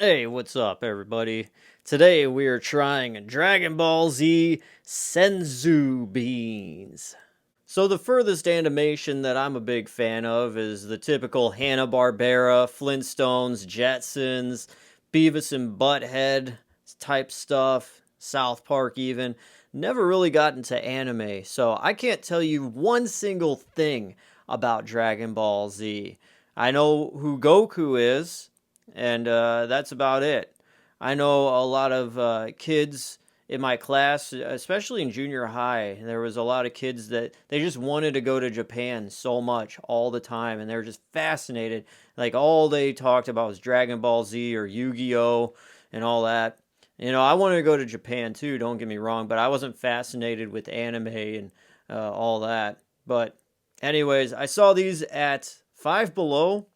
Hey, what's up, everybody? Today we are trying Dragonball Z Senzu Beans. So, the furthest animation that I'm a big fan of is the typical Hanna-Barbera, Flintstones, Jetsons, Beavis and Butthead type stuff, South Park even. Never really got into anime, so I can't tell you one single thing about Dragon Ball Z. I know who Goku is, and that's about it. I know a lot of kids in my class, especially in junior high. There was a lot of kids that they just wanted to go to Japan so much all the time, and they were just fascinated. Like all they talked about was Dragon Ball Z or Yu-Gi-Oh and all that. I wanted to go to Japan too, don't get me wrong, but I wasn't fascinated with anime and all that. But anyways, I saw these at Five Below,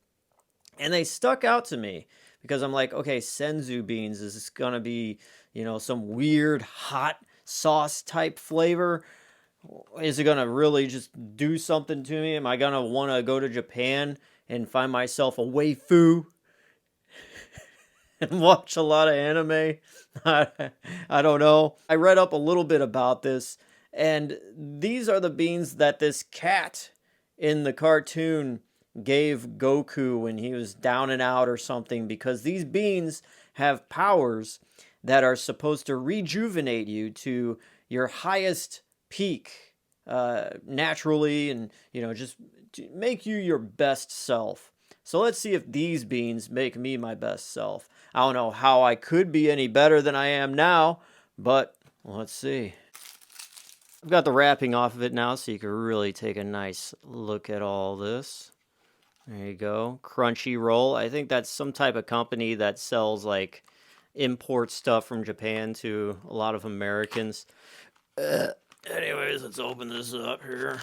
and they stuck out to me because I'm like, okay, senzu beans, is this gonna be, some weird hot sauce type flavor? Is it gonna really just do something to me? Am I gonna want to go to Japan and find myself a waifu and watch a lot of anime? I don't know. I read up a little bit about this, and these are the beans that this cat in the cartoon gave Goku when he was down and out or something, because these beans have powers that are supposed to rejuvenate you to your highest peak naturally, and just to make you your best self. So let's see if these beans make me my best self. I don't know how I could be any better than I am now, but let's see. I've got the wrapping off of it now so you can really take a nice look at all this. There you go. Crunchyroll. I think that's some type of company that sells like import stuff from Japan to a lot of Americans. Anyways, let's open this up here.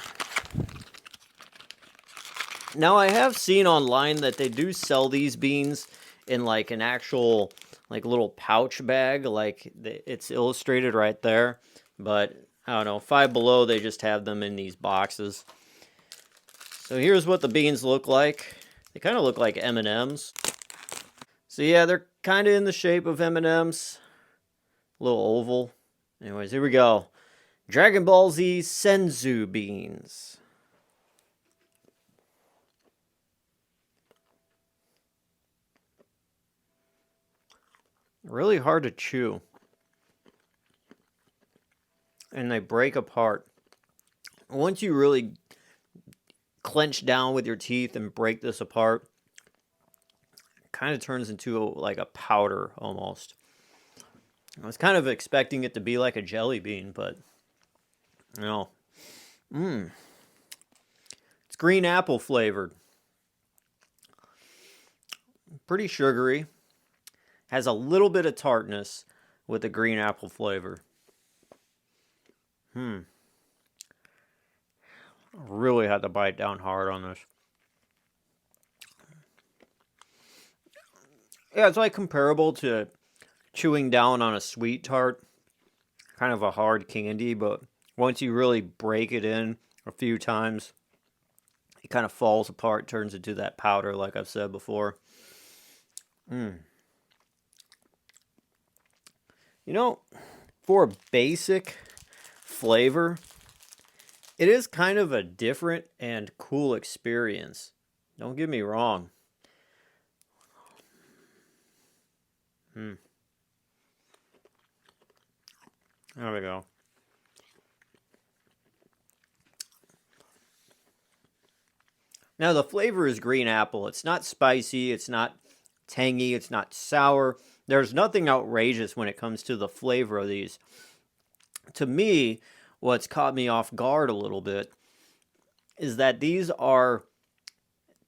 Now, I have seen online that they do sell these beans in like an actual like little pouch bag, like it's illustrated right there. But I don't know, Five Below, they just have them in these boxes. So here's what the beans look like. They kind of look like M&Ms. So yeah, they're kind of in the shape of M&Ms. A little oval. Anyways, here we go. Dragon Ball Z Senzu Beans. Really hard to chew. And they break apart. Once you really clench down with your teeth and break this apart, it kind of turns into like a powder almost. I was kind of expecting it to be like a jelly bean, but no. It's green apple flavored. Pretty sugary. Has a little bit of tartness with the green apple flavor. Really had to bite down hard on this. Yeah, it's like comparable to chewing down on a sweet tart. Kind of a hard candy, but once you really break it in a few times, it kind of falls apart, turns into that powder like I've said before. For a basic flavor, it is kind of a different and cool experience. Don't get me wrong. There we go. Now, the flavor is green apple. It's not spicy. It's not tangy. It's not sour. There's nothing outrageous when it comes to the flavor of these. To me, what's caught me off guard a little bit is that these are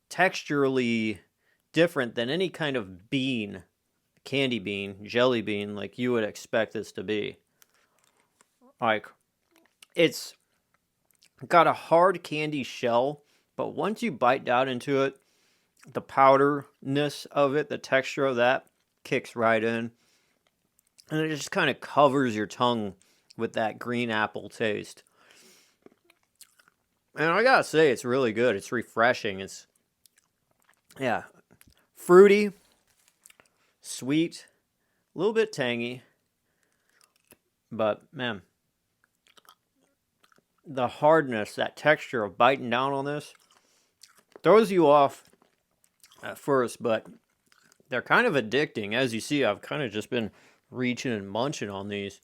texturally different than any kind of bean, candy bean, jelly bean, like you would expect this to be. Like, it's got a hard candy shell, but once you bite down into it, the powderness of it, the texture of that, kicks right in. And it just kind of covers your tongue with that green apple taste. And I gotta say, it's really good. It's refreshing. It's, yeah, fruity, sweet, a little bit tangy, but man, the hardness, that texture of biting down on this throws you off at first, but they're kind of addicting. As you see, I've kind of just been reaching and munching on these.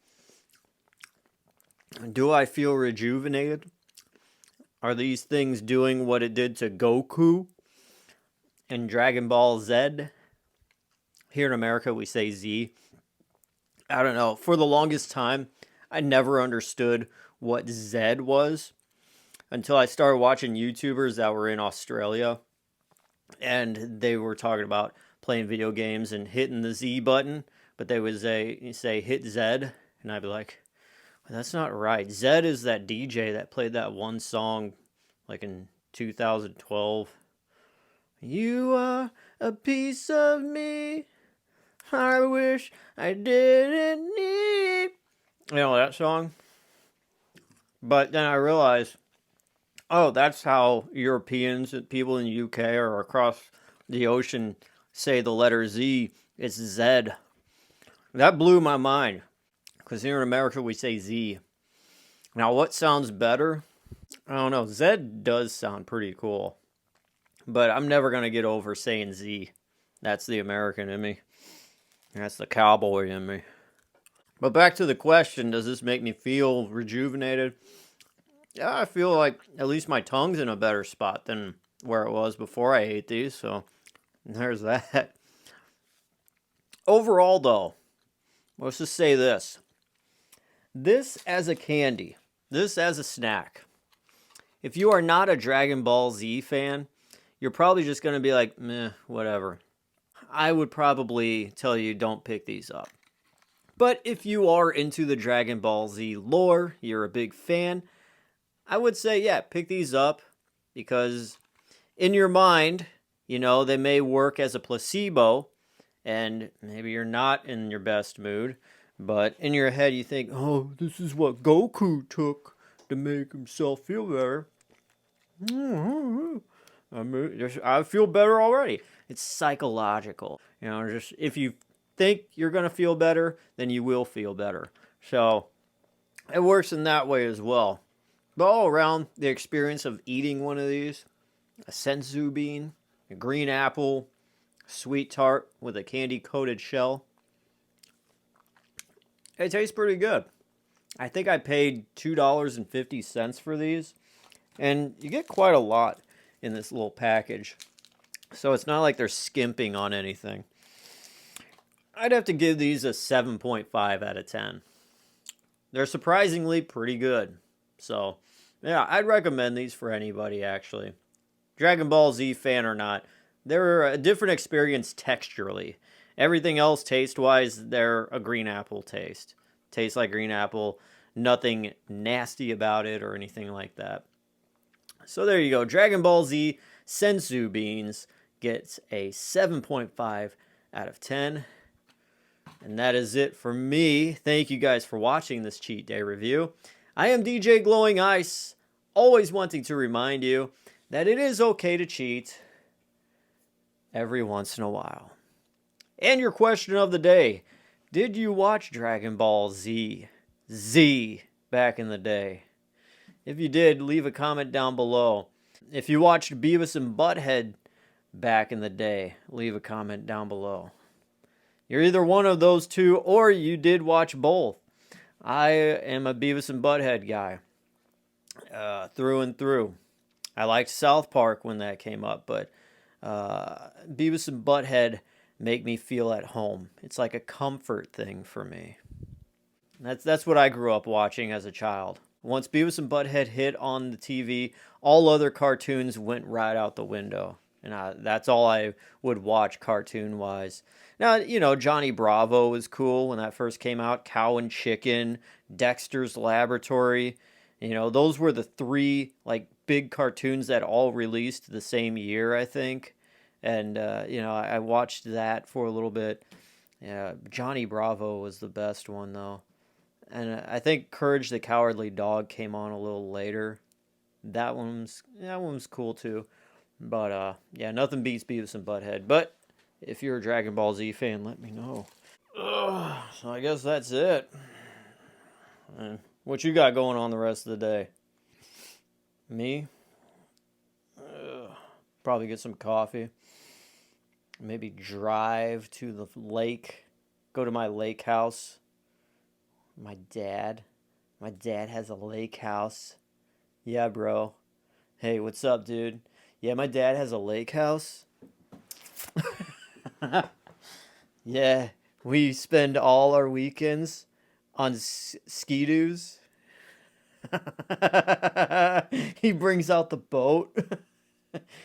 Do I feel rejuvenated? Are these things doing what it did to Goku in Dragon Ball Z? Here in America, we say Z. I don't know. For the longest time, I never understood what Z was until I started watching YouTubers that were in Australia. And they were talking about playing video games and hitting the Z button. But they would say hit Z. And I'd be like, well, that's not right. Z is that DJ that played that one song like in 2012. You are a piece of me I wish I didn't need. You know that song? But then I realized, oh, that's how Europeans and people in the UK or across the ocean say the letter Z. It's Z. That blew my mind. Because here in America we say Z. Now what sounds better? I don't know. Z does sound pretty cool. But I'm never going to get over saying Z. That's the American in me. That's the cowboy in me. But back to the question, does this make me feel rejuvenated? Yeah, I feel like at least my tongue's in a better spot than where it was before I ate these. So there's that. Overall, though, let's just say this. This as a candy, this as a snack. If you are not a Dragon Ball Z fan, you're probably just going to be like, meh, whatever. I would probably tell you don't pick these up. But if you are into the Dragon Ball Z lore, you're a big fan, I would say, yeah, pick these up because in your mind, you know, they may work as a placebo and maybe you're not in your best mood, but in your head you think, oh, this is what Goku took to make himself feel better. I feel better already. It's psychological. You know, just if you think you're going to feel better, then you will feel better. So it works in that way as well. But all around, the experience of eating one of these, a senzu bean, a green apple, sweet tart with a candy-coated shell, it tastes pretty good. I think I paid $2.50 for these, and you get quite a lot in this little package. So it's not like they're skimping on anything. I'd have to give these a 7.5 out of 10. They're surprisingly pretty good. So, yeah, I'd recommend these for anybody, actually. Dragon Ball Z fan or not, they're a different experience texturally. Everything else, taste-wise, they're a green apple taste. Tastes like green apple. Nothing nasty about it or anything like that. So there you go. Dragon Ball Z Senzu Beans gets a 7.5 out of 10. And that is it for me. Thank you guys for watching this cheat day review. I am DJ Glowing Ice, always wanting to remind you that it is okay to cheat every once in a while. And your question of the day, did you watch Dragon Ball Z back in the day? If you did, leave a comment down below. If you watched Beavis and Butthead back in the day, leave a comment down below. You're either one of those two or you did watch both. I am a Beavis and Butthead guy. Through and through. I liked South Park when that came up, but Beavis and Butthead make me feel at home. It's like a comfort thing for me. That's what I grew up watching as a child. Once Beavis and Butthead hit on the TV, all other cartoons went right out the window. And that's all I would watch cartoon-wise. Now, you know, Johnny Bravo was cool when that first came out. Cow and Chicken, Dexter's Laboratory. You know, those were the three, like, big cartoons that all released the same year, I think. And, you know, I watched that for a little bit. Yeah, Johnny Bravo was the best one, though. And I think Courage the Cowardly Dog came on a little later. That one was cool, too. But, yeah, nothing beats Beavis and Butthead. But If you're a Dragon Ball Z fan, let me know. So I guess that's it. What you got going on the rest of the day? Me? Probably get some coffee. Maybe drive to the lake. Go to my lake house. My dad has a lake house. Yeah, bro. Hey, what's up, dude? Yeah, my dad has a lake house. Yeah, we spend all our weekends on ski-doos. He brings out the boat.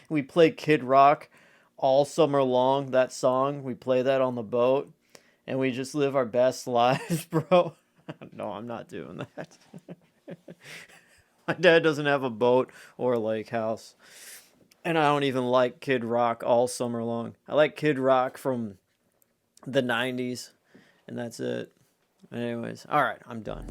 We play Kid Rock all summer long. That song, we play that on the boat, and we just live our best lives, bro. No, I'm not doing that. My dad doesn't have a boat or a lake house. And I don't even like Kid Rock all summer long. I like Kid Rock from the 90s, and that's it. Anyways, all right, I'm done.